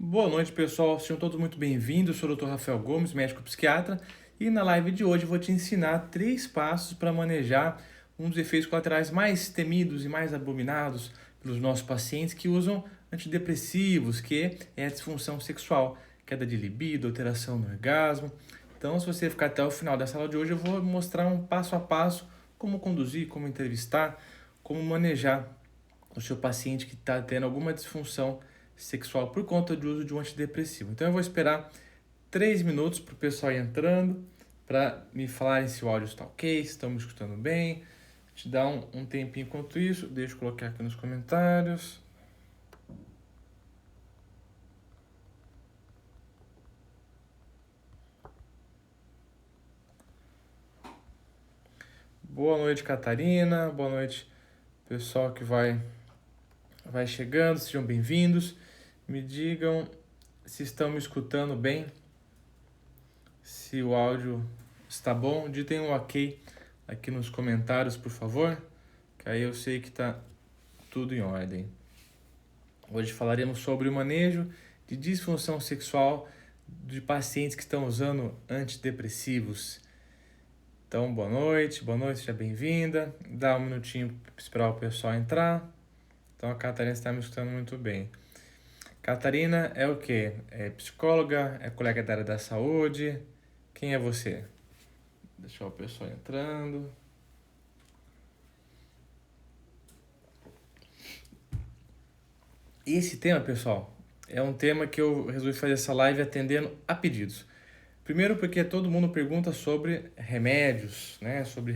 Boa noite, pessoal. Sejam todos muito bem-vindos. Eu sou o Dr. Rafael Gomes, médico psiquiatra, e na live de hoje eu vou te ensinar 3 passos para manejar um dos efeitos colaterais mais temidos e mais abominados pelos nossos pacientes que usam antidepressivos, que é a disfunção sexual, queda de libido, alteração no orgasmo. Então, se você ficar até o final dessa aula de hoje, eu vou mostrar um passo a passo como conduzir, como entrevistar, como manejar o seu paciente que está tendo alguma disfunção sexual por conta do uso de um antidepressivo. Então eu vou esperar 3 minutos para o pessoal ir entrando, para me falarem se o áudio está ok, se estão me escutando bem. Te dar um tempinho enquanto isso, deixa eu colocar aqui nos comentários. Boa noite, Catarina. Boa noite, pessoal que vai chegando. Sejam bem-vindos. Me digam se estão me escutando bem, se o áudio está bom. Ditem um ok aqui nos comentários, por favor, que aí eu sei que está tudo em ordem. Hoje falaremos sobre o manejo de disfunção sexual de pacientes que estão usando antidepressivos. Então, boa noite, seja bem-vinda. Dá um minutinho para esperar o pessoal entrar. Então, a Catarina está me escutando muito bem. Catarina é o quê? É psicóloga? É colega da área da saúde? Quem é você? Deixar o pessoal entrando. Esse tema, pessoal, é um tema que eu resolvi fazer essa live atendendo a pedidos. Primeiro porque todo mundo pergunta sobre remédios, né? Sobre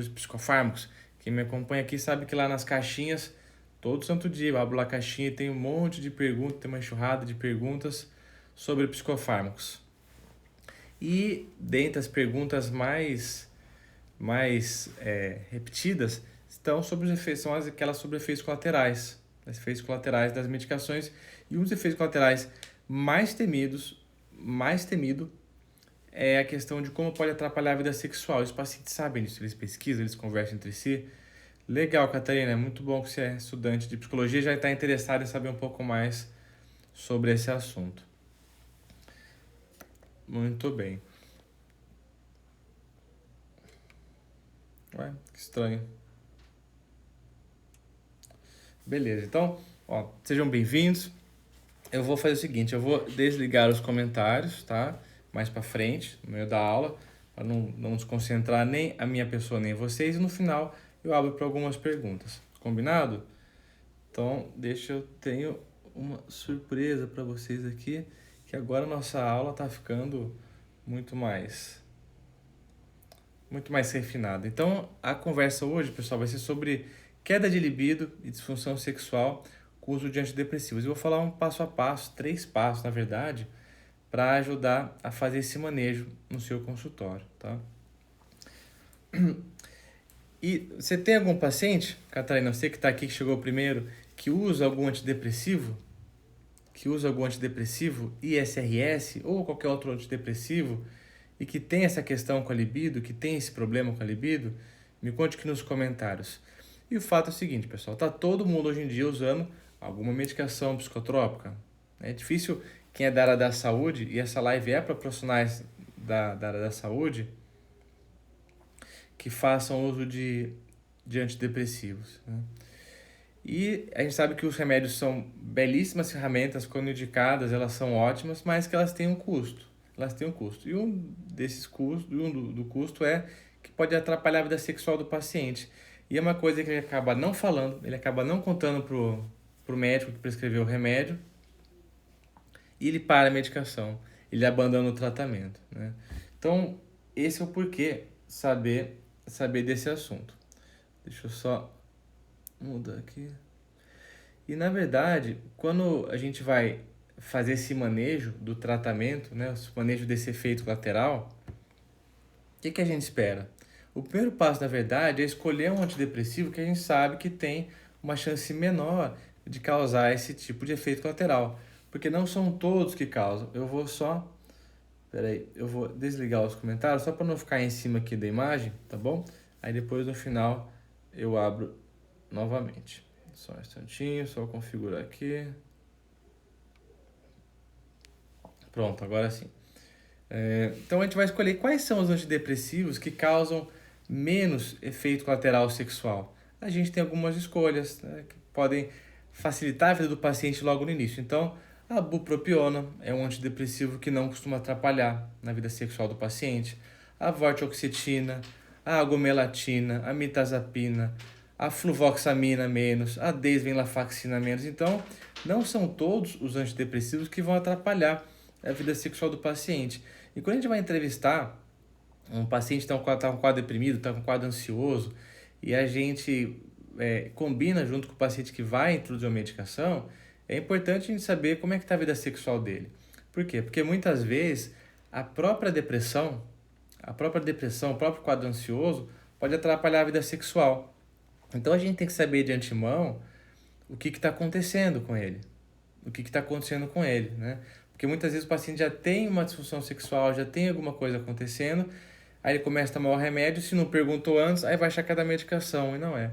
os psicofármacos. Quem me acompanha aqui sabe que lá nas caixinhas, todo santo dia eu abro lá a caixinha e tem um monte de perguntas, tem uma enxurrada de perguntas sobre psicofármacos. E dentre as perguntas mais repetidas são aquelas sobre efeitos colaterais, os efeitos colaterais das medicações, e um dos efeitos colaterais mais temido é a questão de como pode atrapalhar a vida sexual. Os pacientes sabem disso, eles pesquisam, eles conversam entre si. Legal, Catarina, é muito bom que você é estudante de psicologia e já está interessado em saber um pouco mais sobre esse assunto. Muito bem. Ué, que estranho. Beleza, então, sejam bem-vindos. Eu vou fazer o seguinte, eu vou desligar os comentários, tá? Mais para frente, no meio da aula, para não desconcentrar nem a minha pessoa nem vocês. E no final eu abro para algumas perguntas. Combinado? Então, tenho uma surpresa para vocês aqui, que agora a nossa aula está ficando muito mais refinada. Então, a conversa hoje, pessoal, vai ser sobre queda de libido e disfunção sexual com o uso de antidepressivos. Eu vou falar um passo a passo, 3 passos, na verdade, para ajudar a fazer esse manejo no seu consultório, tá? E você tem algum paciente, Catarina, você que está aqui, que chegou primeiro, que usa algum antidepressivo? ISRS ou qualquer outro antidepressivo, e que tem essa questão com a libido, que tem esse problema com a libido? Me conte aqui nos comentários. E o fato é o seguinte, pessoal, tá todo mundo hoje em dia usando alguma medicação psicotrópica. É difícil quem é da área da saúde, e essa live é para profissionais da área da saúde, que façam uso de antidepressivos, né? E a gente sabe que os remédios são belíssimas ferramentas, quando indicadas, elas são ótimas, mas que elas têm um custo. E um desses custos, do custo é que pode atrapalhar a vida sexual do paciente. E é uma coisa que ele acaba não falando, ele acaba não contando pro médico que prescreveu o remédio, e ele para a medicação, ele abandona o tratamento, né? Então, esse é o porquê saber desse assunto. Deixa eu só mudar aqui. E na verdade, quando a gente vai fazer esse manejo do tratamento, né, o manejo desse efeito colateral, o que a gente espera? O primeiro passo, na verdade, é escolher um antidepressivo que a gente sabe que tem uma chance menor de causar esse tipo de efeito colateral, porque não são todos que causam. Eu vou desligar os comentários só para não ficar em cima aqui da imagem, tá bom? Aí depois no final eu abro novamente. Só um instantinho, só configurar aqui. Pronto, agora sim. Então a gente vai escolher quais são os antidepressivos que causam menos efeito colateral sexual. A gente tem algumas escolhas, né, que podem facilitar a vida do paciente logo no início. Então, a bupropiona é um antidepressivo que não costuma atrapalhar na vida sexual do paciente. A vortioxetina, a agomelatina, a mirtazapina, a fluvoxamina menos, a desvenlafaxina menos. Então, não são todos os antidepressivos que vão atrapalhar a vida sexual do paciente. E quando a gente vai entrevistar um paciente que está com um quadro deprimido, está com um quadro ansioso, e a gente combina junto com o paciente que vai introduzir uma medicação, é importante a gente saber como é que está a vida sexual dele. Por quê? Porque muitas vezes a própria depressão, o próprio quadro ansioso, pode atrapalhar a vida sexual. Então a gente tem que saber de antemão o que está acontecendo com ele. O que está acontecendo com ele, né? Porque muitas vezes o paciente já tem uma disfunção sexual, já tem alguma coisa acontecendo, aí ele começa a tomar o remédio, se não perguntou antes, aí vai achar que é da medicação, e não é.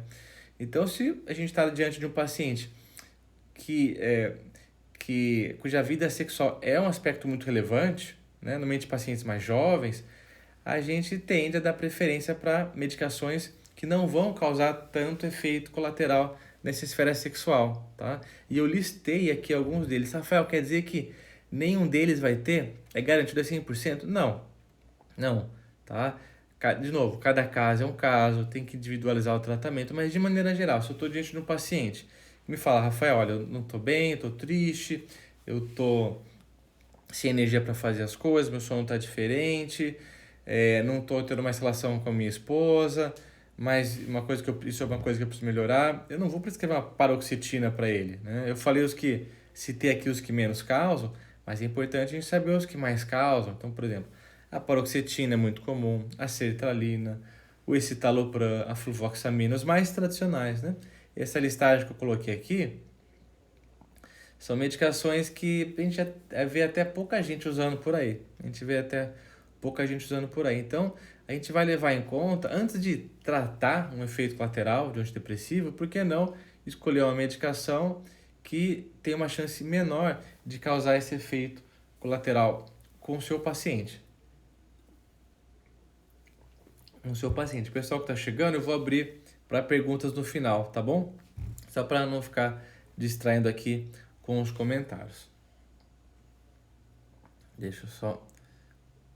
Então, se a gente está diante de um paciente cuja vida sexual é um aspecto muito relevante, né, normalmente pacientes mais jovens, a gente tende a dar preferência para medicações que não vão causar tanto efeito colateral nessa esfera sexual, tá? E eu listei aqui alguns deles. Rafael, quer dizer que nenhum deles vai ter? É garantido a 100%? Não, não, tá? De novo, cada caso é um caso, tem que individualizar o tratamento, mas de maneira geral, se eu estou diante de um paciente que me fala, Rafael, olha, eu não estou bem, estou triste, eu estou sem energia para fazer as coisas, meu sono está diferente, não estou tendo mais relação com a minha esposa, mas isso é uma coisa que eu preciso melhorar. Eu não vou prescrever uma paroxetina para ele, né? Eu falei citei aqui os que menos causam, mas é importante a gente saber os que mais causam. Então, por exemplo, a paroxetina é muito comum, a sertralina, o escitalopram, a fluvoxamina, os mais tradicionais, né? Essa listagem que eu coloquei aqui são medicações que a gente vê até pouca gente usando por aí. A gente vê até pouca gente usando por aí. Então, a gente vai levar em conta, antes de tratar um efeito colateral de um antidepressivo, por que não escolher uma medicação que tem uma chance menor de causar esse efeito colateral com o seu paciente? Com o seu paciente. O pessoal que está chegando, eu vou abrir para perguntas no final, tá bom? Só para não ficar distraindo aqui com os comentários. Deixa eu só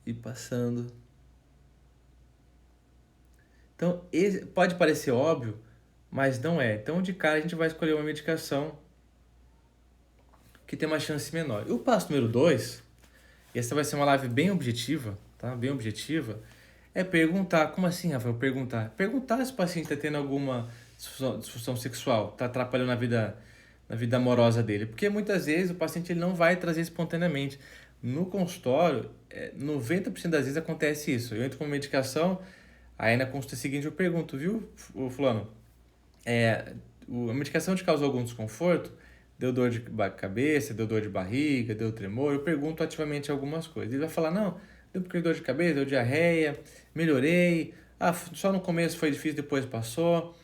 ir passando. Então, pode parecer óbvio, mas não é. Então, de cara, a gente vai escolher uma medicação que tem uma chance menor. E o passo número 2, e essa vai ser uma live bem objetiva, tá? Bem objetiva, é perguntar. Como assim, Rafael? Perguntar se o paciente está tendo alguma disfunção sexual, está atrapalhando na vida amorosa dele. Porque muitas vezes o paciente ele não vai trazer espontaneamente. No consultório, 90% das vezes acontece isso. Eu entro com medicação, aí na consulta seguinte eu pergunto, viu, fulano, a medicação te causou algum desconforto? Deu dor de cabeça, deu dor de barriga, deu tremor? Eu pergunto ativamente algumas coisas. Ele vai falar, não, deu porque dor de cabeça, deu diarreia, melhorei, só no começo foi difícil, depois passou.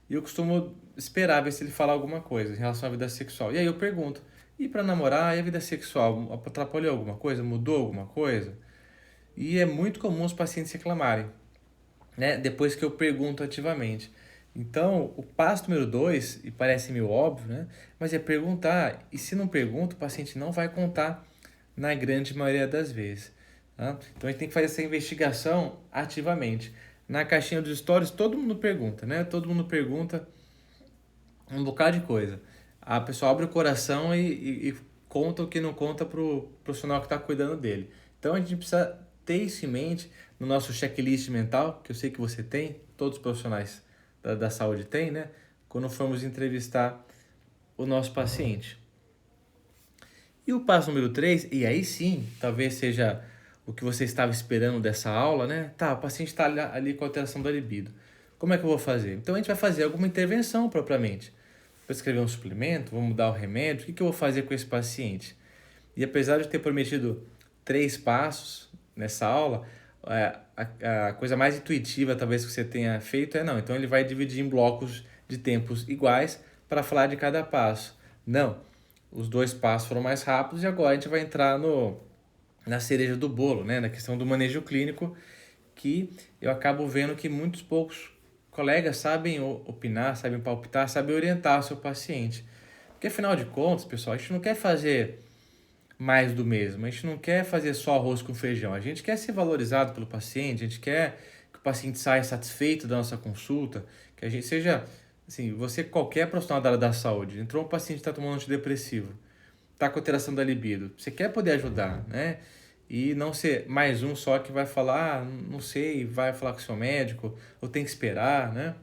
E eu costumo esperar ver se ele falar alguma coisa em relação à vida sexual. E aí eu pergunto, e para namorar, e a vida sexual, atrapalhou alguma coisa? Mudou alguma coisa? E é muito comum os pacientes reclamarem, né? Depois que eu pergunto ativamente. Então, o passo número 2, e parece meio óbvio, né? Mas é perguntar. E se não pergunta, o paciente não vai contar na grande maioria das vezes. Tá? Então, a gente tem que fazer essa investigação ativamente. Na caixinha dos stories, todo mundo pergunta, né? Todo mundo pergunta um bocado de coisa. A pessoa abre o coração e conta o que não conta para o profissional que está cuidando dele. Então, a gente precisa ter isso em mente no nosso checklist mental, que eu sei que você tem, todos os profissionais da saúde têm, né? Quando formos entrevistar o nosso paciente. E o passo número 3, e aí sim, talvez seja o que você estava esperando dessa aula, né? Tá, o paciente está ali com alteração da libido. Como é que eu vou fazer? Então a gente vai fazer alguma intervenção propriamente. Vou escrever um suplemento, vou mudar o remédio, o que eu vou fazer com esse paciente? E apesar de ter prometido 3 passos nessa aula, a coisa mais intuitiva talvez que você tenha feito não, então ele vai dividir em blocos de tempos iguais para falar de cada passo. Não, os 2 passos foram mais rápidos e agora a gente vai entrar na cereja do bolo, né? Na questão do manejo clínico, que eu acabo vendo que muitos poucos colegas sabem opinar, sabem palpitar, sabem orientar o seu paciente. Porque afinal de contas, pessoal, a gente não quer fazer mais do mesmo, a gente não quer fazer só arroz com feijão, a gente quer ser valorizado pelo paciente, a gente quer que o paciente saia satisfeito da nossa consulta, que a gente seja, assim, você qualquer profissional da área da saúde, entrou um paciente que está tomando antidepressivo, está com alteração da libido, você quer poder ajudar, né? E não ser mais um só que vai falar, ah, não sei, vai falar com o seu médico, ou tem que esperar, né?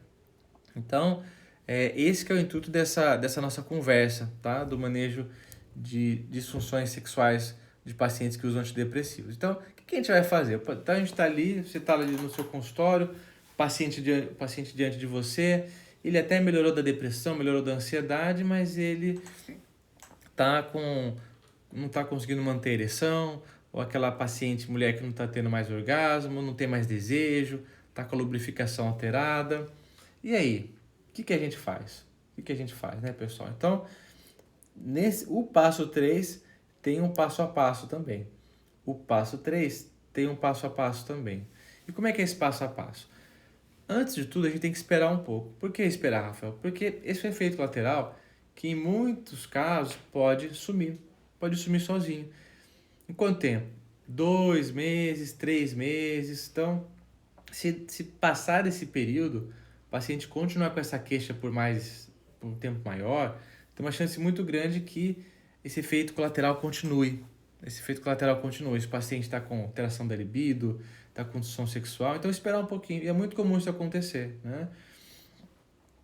Então, esse que é o intuito dessa nossa conversa, tá? Do manejo de disfunções sexuais de pacientes que usam antidepressivos. Então, o que a gente vai fazer? Então, a gente está ali, você está ali no seu consultório, paciente diante de você, ele até melhorou da depressão, melhorou da ansiedade, mas ele tá com, não está conseguindo manter a ereção, ou aquela paciente mulher que não está tendo mais orgasmo, não tem mais desejo, está com a lubrificação alterada. E aí, o que a gente faz? O que a gente faz, né, pessoal? Então, o passo 3 tem um passo a passo também. O passo 3 tem um passo a passo também. E como é que é esse passo a passo? Antes de tudo, a gente tem que esperar um pouco. Por que esperar, Rafael? Porque esse é um efeito lateral que em muitos casos pode sumir sozinho. Em quanto tempo? 2 meses, 3 meses. Então, se passar esse período, o paciente continuar com essa queixa por um tempo maior, tem uma chance muito grande que esse efeito colateral continue. Esse efeito colateral continua. Esse paciente está com alteração da libido, está com disfunção sexual, então esperar um pouquinho. E é muito comum isso acontecer, né?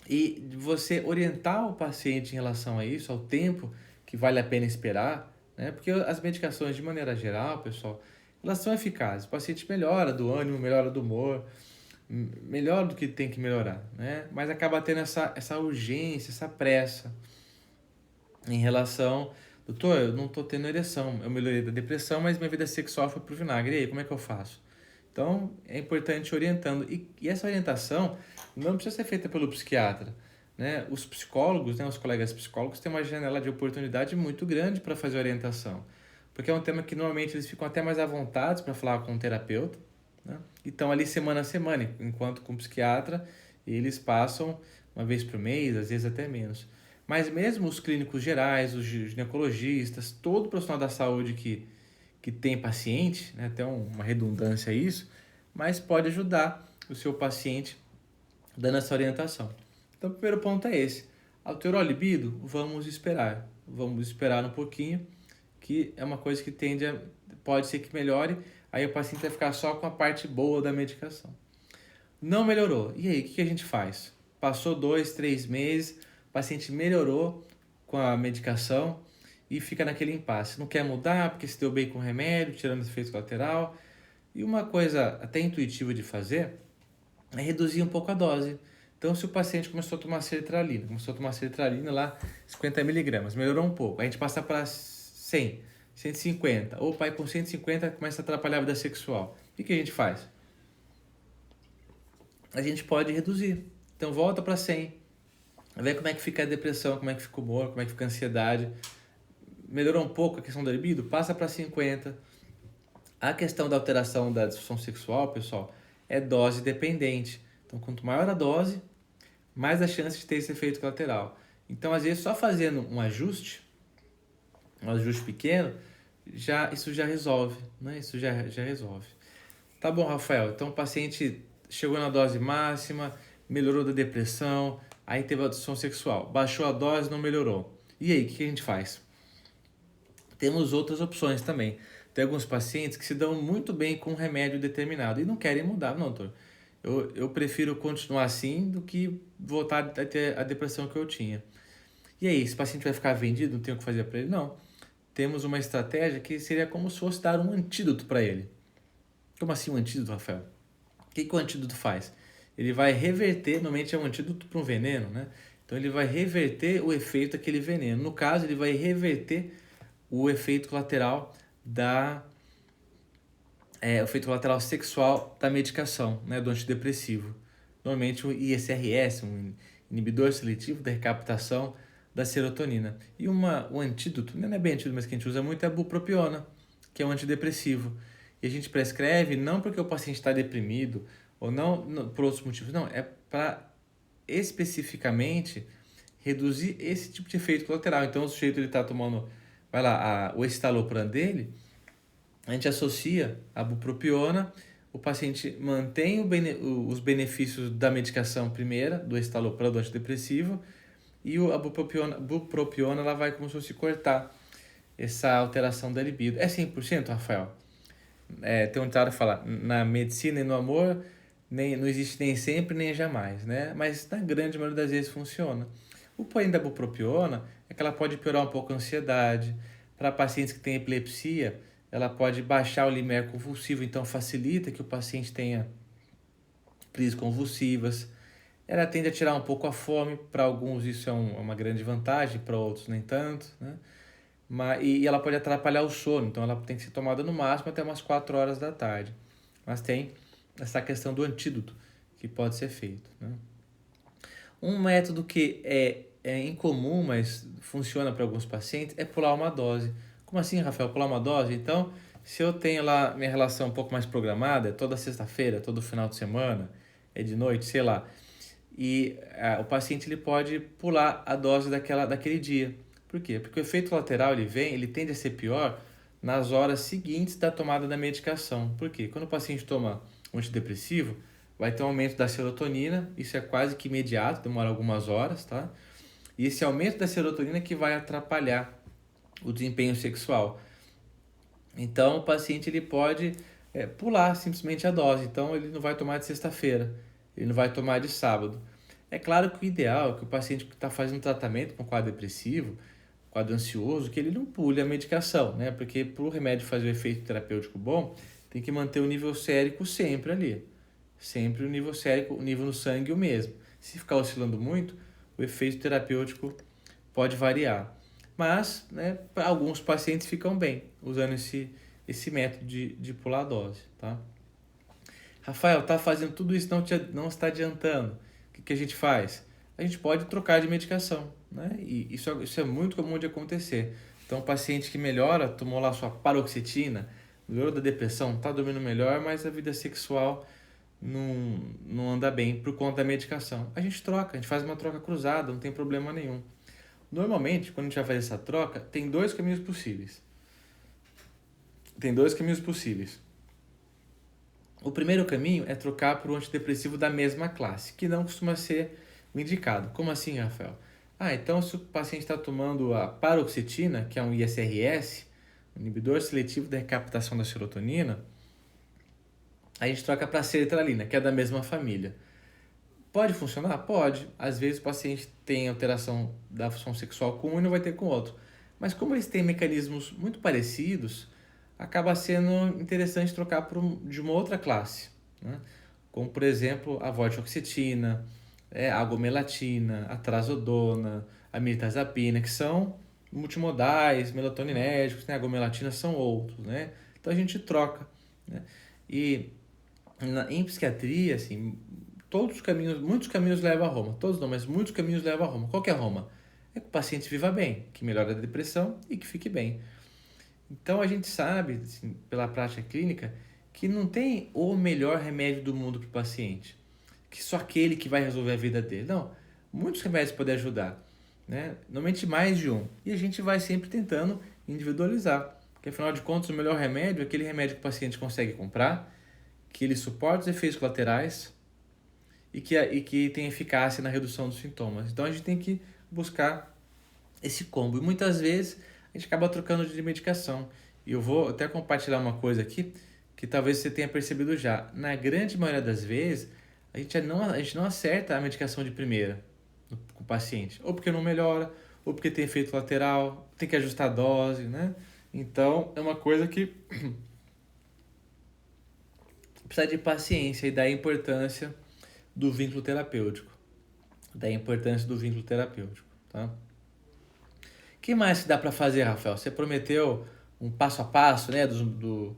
E você orientar o paciente em relação a isso, ao tempo que vale a pena esperar, né? Porque as medicações, de maneira geral, pessoal, elas são eficazes. O paciente melhora do ânimo, melhora do humor, melhora do que tem que melhorar, né? Mas acaba tendo essa urgência, essa pressa em relação, doutor, eu não tô tendo ereção, eu melhorei da depressão, mas minha vida sexual foi pro vinagre, e aí, como é que eu faço? Então, é importante orientando, e essa orientação não precisa ser feita pelo psiquiatra, né? Os psicólogos, né, os colegas psicólogos têm uma janela de oportunidade muito grande para fazer orientação, porque é um tema que normalmente eles ficam até mais à vontade para falar com o terapeuta, né? E estão ali semana a semana, enquanto com o psiquiatra eles passam uma vez por mês, às vezes até menos. Mas mesmo os clínicos gerais, os ginecologistas, todo profissional da saúde que tem paciente, né, até uma redundância a isso, mas pode ajudar o seu paciente dando essa orientação. Então, o primeiro ponto é esse. Alterou a libido? Vamos esperar. Vamos esperar um pouquinho, que é uma coisa que pode ser que melhore, aí o paciente vai ficar só com a parte boa da medicação. Não melhorou. E aí, o que a gente faz? Passou 2, 3 meses, o paciente melhorou com a medicação e fica naquele impasse. Não quer mudar porque se deu bem com o remédio, tirando esse efeito colateral. E uma coisa até intuitiva de fazer é reduzir um pouco a dose. Então, se o paciente começou a tomar sertralina lá, 50 miligramas, melhorou um pouco, a gente passa para 100, 150, ou o pai com 150 começa a atrapalhar a vida sexual. O que a gente faz? A gente pode reduzir. Então, volta para 100, vê como é que fica a depressão, como é que fica o humor, como é que fica a ansiedade. Melhorou um pouco a questão da libido? Passa para 50. A questão da alteração da disfunção sexual, pessoal, é dose dependente. Então, quanto maior a dose, mais a chance de ter esse efeito colateral. Então, às vezes, só fazendo um ajuste pequeno, isso já resolve, né? Isso já resolve. Tá bom, Rafael. Então, o paciente chegou na dose máxima, melhorou da depressão, aí teve a disfunção sexual. Baixou a dose, não melhorou. E aí, o que a gente faz? Temos outras opções também. Tem alguns pacientes que se dão muito bem com um remédio determinado e não querem mudar. Não, doutor, eu prefiro continuar assim do que voltar a ter a depressão que eu tinha. E aí, esse paciente vai ficar vendido, não tem o que fazer para ele? Não. Temos uma estratégia que seria como se fosse dar um antídoto para ele. Como assim um antídoto, Rafael? O que o antídoto faz? Ele vai reverter, normalmente é um antídoto para um veneno, né? Então ele vai reverter o efeito daquele veneno. No caso, ele vai reverter o efeito colateral o efeito colateral sexual da medicação, né, do antidepressivo. Normalmente o ISRS, um inibidor seletivo da recaptação da serotonina. E o antídoto, não é bem antídoto, mas que a gente usa muito é a bupropiona. que é um antidepressivo. E a gente prescreve não porque o paciente está deprimido ou não por outros motivos, não, é para especificamente reduzir esse tipo de efeito colateral. Então, o sujeito ele está tomando, vai lá, o escitalopram dele, a gente associa a bupropiona, o paciente mantém os benefícios da medicação primeira, do escitalopram, do antidepressivo, e a bupropiona ela vai como se fosse cortar essa alteração da libido. É 100%, Rafael? Tem um ditado que fala, na medicina e no amor, não existe nem sempre nem jamais, né? Mas na grande maioria das vezes funciona. O porém da bupropiona é que ela pode piorar um pouco a ansiedade. Para pacientes que têm epilepsia, ela pode baixar o limiar convulsivo, então facilita que o paciente tenha crises convulsivas. Ela tende a tirar um pouco a fome, para alguns isso é uma grande vantagem, para outros nem tanto, né? E ela pode atrapalhar o sono, então ela tem que ser tomada no máximo até umas 4 horas da tarde. Mas tem essa questão do antídoto que pode ser feito, né? Um método que é incomum, mas funciona para alguns pacientes, é pular uma dose. Como assim, Rafael, pular uma dose? Então, se eu tenho lá minha relação um pouco mais programada, é toda sexta-feira, todo final de semana, é de noite, sei lá, e o paciente ele pode pular a dose daquele dia. Por quê? Porque o efeito colateral ele tende a ser pior nas horas seguintes da tomada da medicação. Por quê? Quando o paciente toma um antidepressivo, vai ter um aumento da serotonina, isso é quase que imediato, demora algumas horas, tá? E esse aumento da serotonina que vai atrapalhar o desempenho sexual. Então, o paciente ele pode pular simplesmente a dose. Então, ele não vai tomar de sexta-feira, ele não vai tomar de sábado. É claro que o ideal é que o paciente que está fazendo tratamento com quadro depressivo, quadro ansioso, que ele não pule a medicação, né? Porque para o remédio fazer o efeito terapêutico bom, tem que manter o nível sérico sempre ali. Sempre o nível sérico, o nível no sangue o mesmo. Se ficar oscilando muito, o efeito terapêutico pode variar. Mas, né, para alguns pacientes ficam bem usando esse método de pular a dose, tá? Rafael, tá fazendo tudo isso, não está adiantando. O que a gente faz? A gente pode trocar de medicação, né? E isso é muito comum de acontecer. Então, o paciente que melhora, tomou lá sua paroxetina, melhorou da depressão, tá dormindo melhor, mas a vida sexual não anda bem por conta da medicação. A gente troca, a gente faz uma troca cruzada, não tem problema nenhum. Normalmente, quando a gente vai fazer essa troca, tem dois caminhos possíveis. O primeiro caminho é trocar por um antidepressivo da mesma classe, que não costuma ser o indicado. Como assim, Rafael? Então se o paciente está tomando a paroxetina, que é um ISRS, um inibidor seletivo da recaptação da serotonina, a gente troca para a sertralina, que é da mesma família. Pode funcionar? Pode. Às vezes o paciente tem alteração da função sexual com um e não vai ter com o outro. Mas como eles têm mecanismos muito parecidos, acaba sendo interessante trocar de uma outra classe, né? Como, por exemplo, a vortioxetina, a agomelatina, a trazodona, a mirtazapina, que são multimodais, melatoninérgicos, né? A agomelatina são outros, né? Então a gente troca, né? E em psiquiatria, assim, muitos caminhos levam a Roma. Todos não, mas muitos caminhos levam a Roma. Qual que é a Roma? É que o paciente viva bem, que melhore a depressão e que fique bem. Então a gente sabe, assim, pela prática clínica, que não tem o melhor remédio do mundo para o paciente, que só aquele que vai resolver a vida dele. Não, muitos remédios podem ajudar, né? Normalmente mais de um. E a gente vai sempre tentando individualizar, porque afinal de contas o melhor remédio é aquele remédio que o paciente consegue comprar, que ele suporta os efeitos colaterais e que tem eficácia na redução dos sintomas. Então a gente tem que buscar esse combo. E muitas vezes a gente acaba trocando de medicação. E eu vou até compartilhar uma coisa aqui que talvez você tenha percebido já. Na grande maioria das vezes, a gente não acerta a medicação de primeira com o paciente. Ou porque não melhora, ou porque tem efeito lateral, tem que ajustar a dose, né? Então, é uma coisa que precisa de paciência e da importância do vínculo terapêutico. Tá? O que mais que dá para fazer, Rafael? Você prometeu um passo a passo, né, do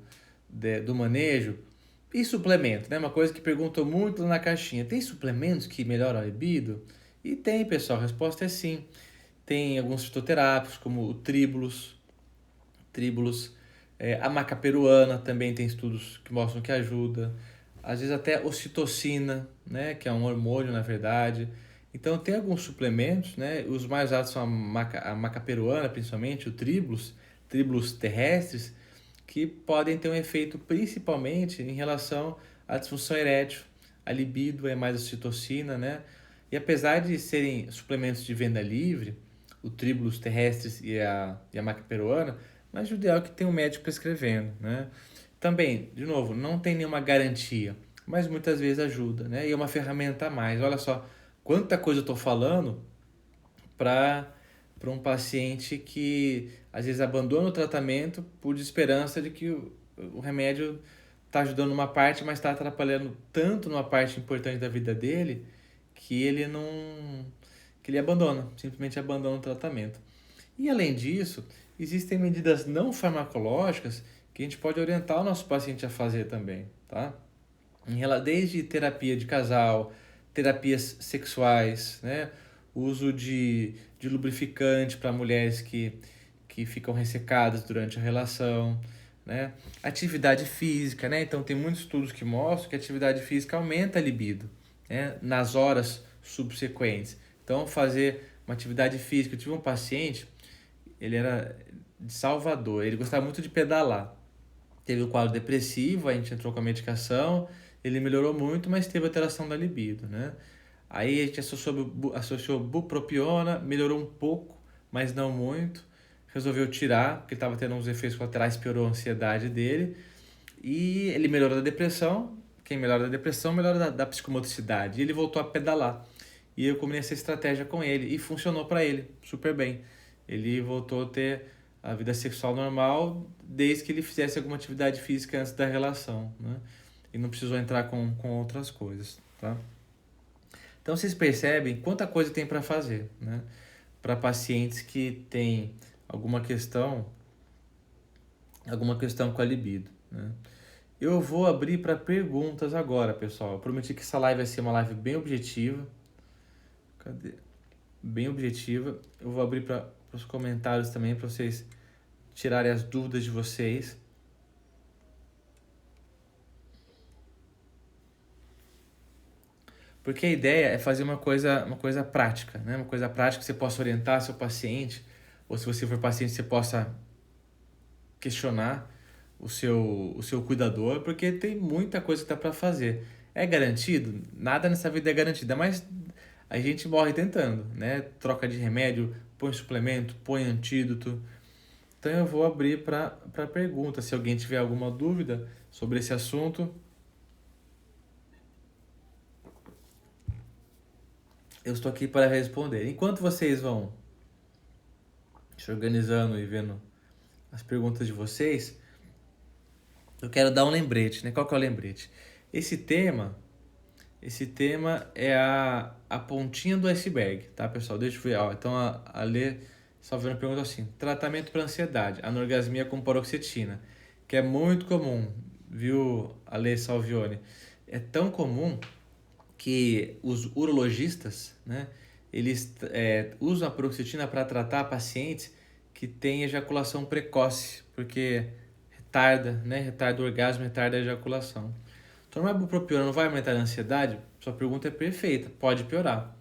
manejo. E suplemento, né? Uma coisa que perguntou muito na caixinha. Tem suplementos que melhoram a libido? E tem, pessoal. A resposta é sim. Tem alguns fitoterápicos, como o Tribulus. A maca peruana também tem estudos que mostram que ajuda. Às vezes até ocitocina, né? Que é um hormônio, na verdade. Então tem alguns suplementos, né? Os mais usados são a maca peruana, principalmente, o Tribulus terrestres, que podem ter um efeito principalmente em relação à disfunção erétil. A libido é mais ocitocina, né? E apesar de serem suplementos de venda livre, o Tribulus terrestres e a maca peruana, mas o ideal é que tenha um médico prescrevendo, né? Também, de novo, não tem nenhuma garantia, mas muitas vezes ajuda, né? E é uma ferramenta a mais. Olha só quanta coisa eu estou falando para um paciente que às vezes abandona o tratamento por esperança de que o remédio está ajudando uma parte, mas está atrapalhando tanto numa parte importante da vida dele que ele não que ele abandona, simplesmente abandona o tratamento. E além disso, existem medidas não farmacológicas que a gente pode orientar o nosso paciente a fazer também, tá? Desde terapia de casal, terapias sexuais, né? Uso de lubrificante para mulheres que ficam ressecadas durante a relação, né? Atividade física, né? Então tem muitos estudos que mostram que a atividade física aumenta a libido, né? Nas horas subsequentes. Então fazer uma atividade física. Eu tive um paciente, ele era de Salvador, ele gostava muito de pedalar. Teve um quadro depressivo, a gente entrou com a medicação, ele melhorou muito, mas teve alteração da libido, né? Aí a gente associou bupropiona, melhorou um pouco, mas não muito. Resolveu tirar, porque estava tendo uns efeitos colaterais, piorou a ansiedade dele. E ele melhorou da depressão. Quem melhora da depressão, melhora da psicomotricidade. E ele voltou a pedalar. E eu combinei essa estratégia com ele e funcionou para ele super bem. Ele voltou a ter a vida sexual normal desde que ele fizesse alguma atividade física antes da relação, né? E não precisou entrar com outras coisas, tá? Então vocês percebem quanta coisa tem para fazer, né? Para pacientes que têm alguma questão com a libido, né? Eu vou abrir para perguntas agora, pessoal. Eu prometi que essa live vai ser uma live bem objetiva. Cadê? Bem objetiva. Eu vou abrir para os comentários também, para vocês tirarem as dúvidas de vocês. Porque a ideia é fazer uma coisa prática, né? Uma coisa prática que você possa orientar seu paciente, ou se você for paciente, você possa questionar o seu cuidador, porque tem muita coisa que dá para fazer. É garantido? Nada nessa vida é garantido, mas a gente morre tentando, né? Troca de remédio, põe suplemento, põe antídoto. Então eu vou abrir para pergunta. Se alguém tiver alguma dúvida sobre esse assunto, eu estou aqui para responder. Enquanto vocês vão se organizando e vendo as perguntas de vocês, eu quero dar um lembrete, né? Qual que é o lembrete? Esse tema é a pontinha do iceberg, tá, pessoal? Deixa eu ver. Ó, então a Lê Salviano pergunta assim: tratamento para ansiedade, anorgasmia com paroxetina, que é muito comum, viu, a Lê Salvione? É tão comum que os urologistas, né, eles usam a paroxetina para tratar pacientes que têm ejaculação precoce, porque retarda, né, retarda o orgasmo, retarda a ejaculação. Tomar bupropiona não vai aumentar a ansiedade? Sua pergunta é perfeita, pode piorar.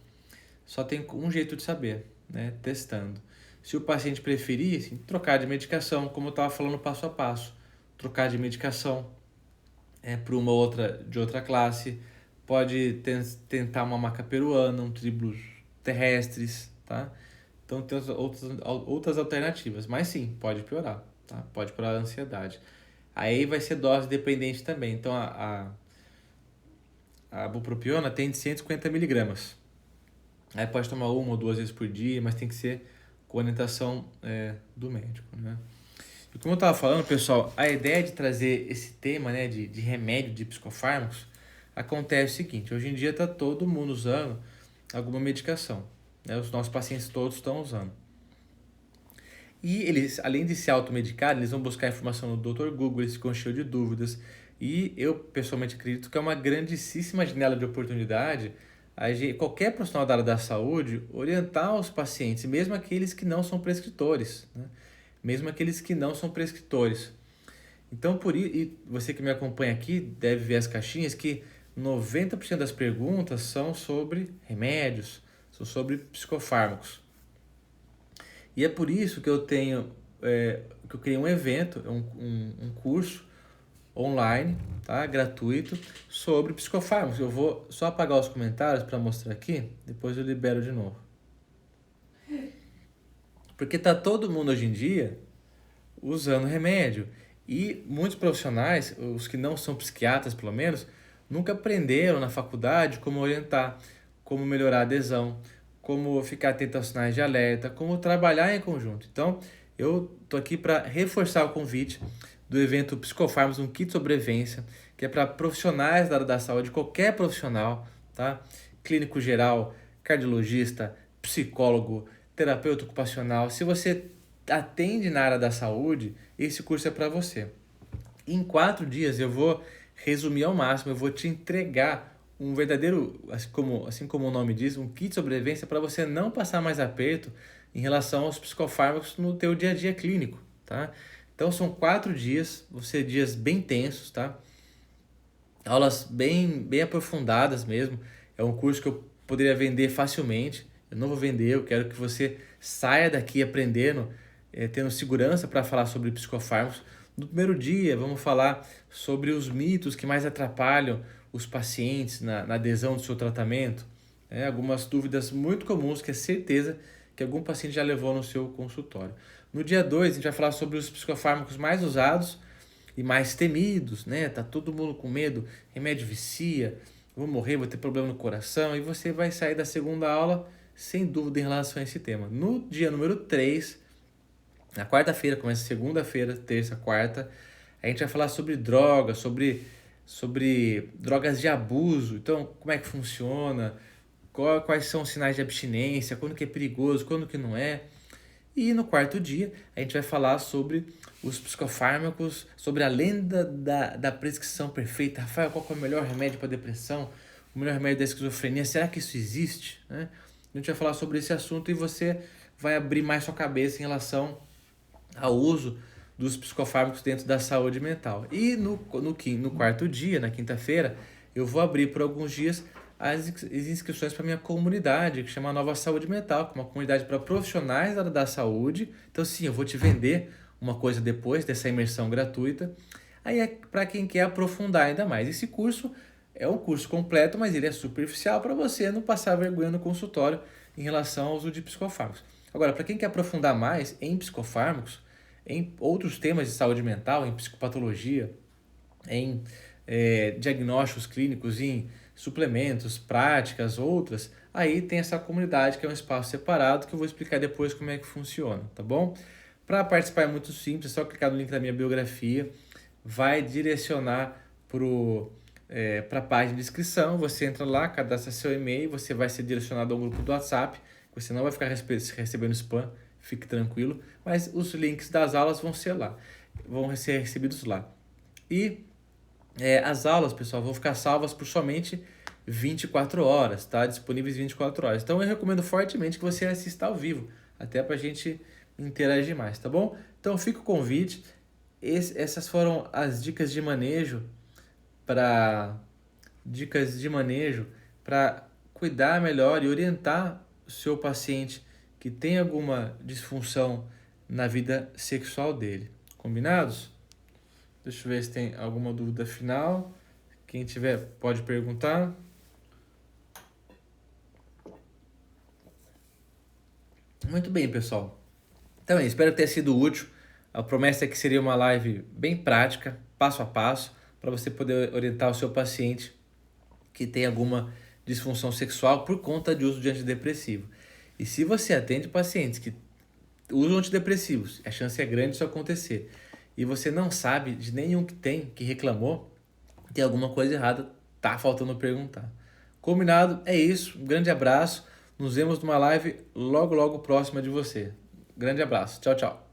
Só tem um jeito de saber, né, testando. Se o paciente preferir, assim, trocar de medicação, como eu estava falando passo a passo, trocar de medicação para uma outra de outra classe, pode tentar uma maca peruana, um Tribulus terrestres, tá? Então tem outras alternativas, mas sim, pode piorar, tá? Pode piorar a ansiedade. Aí vai ser dose dependente também. Então a bupropiona tem de 150 miligramas. Aí pode tomar uma ou duas vezes por dia, mas tem que ser com orientação do médico, né? E como eu estava falando, pessoal, a ideia de trazer esse tema, né, de remédio, de psicofármacos, acontece o seguinte: hoje em dia está todo mundo usando alguma medicação, né? Os nossos pacientes todos estão usando. E eles, além de se automedicar, eles vão buscar informação no Dr. Google, eles ficam cheios de dúvidas. E eu, pessoalmente, acredito que é uma grandíssima janela de oportunidade qualquer profissional da área da saúde orientar os pacientes, mesmo aqueles que não são prescritores, né? Mesmo aqueles que não são prescritores. Então, e você que me acompanha aqui deve ver as caixinhas que 90% das perguntas são sobre remédios, são sobre psicofármacos. E é por isso que que eu criei um evento, um curso online, tá? Gratuito, sobre psicofármacos. Eu vou só apagar os comentários para mostrar aqui, depois eu libero de novo. Porque tá todo mundo hoje em dia usando remédio. E muitos profissionais, os que não são psiquiatras pelo menos, nunca aprenderam na faculdade como orientar, como melhorar a adesão, como ficar atento aos sinais de alerta, como trabalhar em conjunto. Então, eu tô aqui para reforçar o convite do evento Psicofármacos, um kit de sobrevivência, que é para profissionais da área da saúde, qualquer profissional, tá? Clínico geral, cardiologista, psicólogo, terapeuta ocupacional. Se você atende na área da saúde, esse curso é para você. Em 4 dias eu vou resumir ao máximo, eu vou te entregar um verdadeiro, assim como o nome diz, um kit de sobrevivência para você não passar mais aperto em relação aos psicofármacos no teu dia a dia clínico, tá? Então são 4 dias, vão ser dias bem tensos, tá? Aulas bem aprofundadas mesmo. É um curso que eu poderia vender facilmente. Eu não vou vender, eu quero que você saia daqui aprendendo, tendo segurança para falar sobre psicofármacos. No primeiro dia, vamos falar sobre os mitos que mais atrapalham os pacientes na adesão do seu tratamento. Algumas dúvidas muito comuns que é certeza que algum paciente já levou no seu consultório. No dia 2, a gente vai falar sobre os psicofármacos mais usados e mais temidos, né? Tá todo mundo com medo, remédio vicia, vou morrer, vou ter problema no coração, e você vai sair da segunda aula sem dúvida em relação a esse tema. No dia número 3, na quarta-feira, começa segunda-feira, terça, quarta, a gente vai falar sobre drogas, sobre drogas de abuso. Então, como é que funciona, quais são os sinais de abstinência, quando que é perigoso, quando que não é. E no quarto dia, a gente vai falar sobre os psicofármacos, sobre a lenda da prescrição perfeita. Rafael, qual que é o melhor remédio para depressão? O melhor remédio da esquizofrenia? Será que isso existe? Né? A gente vai falar sobre esse assunto e você vai abrir mais sua cabeça em relação ao uso dos psicofármacos dentro da saúde mental. E no quarto dia, na quinta-feira, eu vou abrir por alguns dias as inscrições para minha comunidade, que chama Nova Saúde Mental, que é uma comunidade para profissionais da saúde. Então, sim, eu vou te vender uma coisa depois dessa imersão gratuita. Aí é para quem quer aprofundar ainda mais. Esse curso é um curso completo, mas ele é superficial para você não passar vergonha no consultório em relação ao uso de psicofármacos. Agora, para quem quer aprofundar mais em psicofármacos, em outros temas de saúde mental, em psicopatologia, em diagnósticos clínicos, em suplementos, práticas, outras, aí tem essa comunidade que é um espaço separado que eu vou explicar depois como é que funciona, tá bom? Para participar é muito simples, é só clicar no link da minha biografia, vai direcionar para a página de inscrição, você entra lá, cadastra seu e-mail, você vai ser direcionado ao grupo do WhatsApp, você não vai ficar recebendo spam, fique tranquilo, mas os links das aulas vão ser recebidos lá. E as aulas, pessoal, vão ficar salvas por somente 24 horas, tá? Disponíveis 24 horas. Então eu recomendo fortemente que você assista ao vivo, até pra gente interagir mais, tá bom? Então fica o convite. Essas foram as dicas de manejo para cuidar melhor e orientar o seu paciente que tem alguma disfunção na vida sexual dele. Combinados? Deixa eu ver se tem alguma dúvida final. Quem tiver pode perguntar. Muito bem, pessoal. Então, espero ter sido útil. A promessa é que seria uma live bem prática, passo a passo, para você poder orientar o seu paciente que tem alguma disfunção sexual por conta de uso de antidepressivo. E se você atende pacientes que usam antidepressivos, a chance é grande disso acontecer, e você não sabe de nenhum que reclamou, tem alguma coisa errada, tá faltando perguntar. Combinado? É isso. Um grande abraço. Nos vemos numa live logo próxima de você. Grande abraço. Tchau, tchau.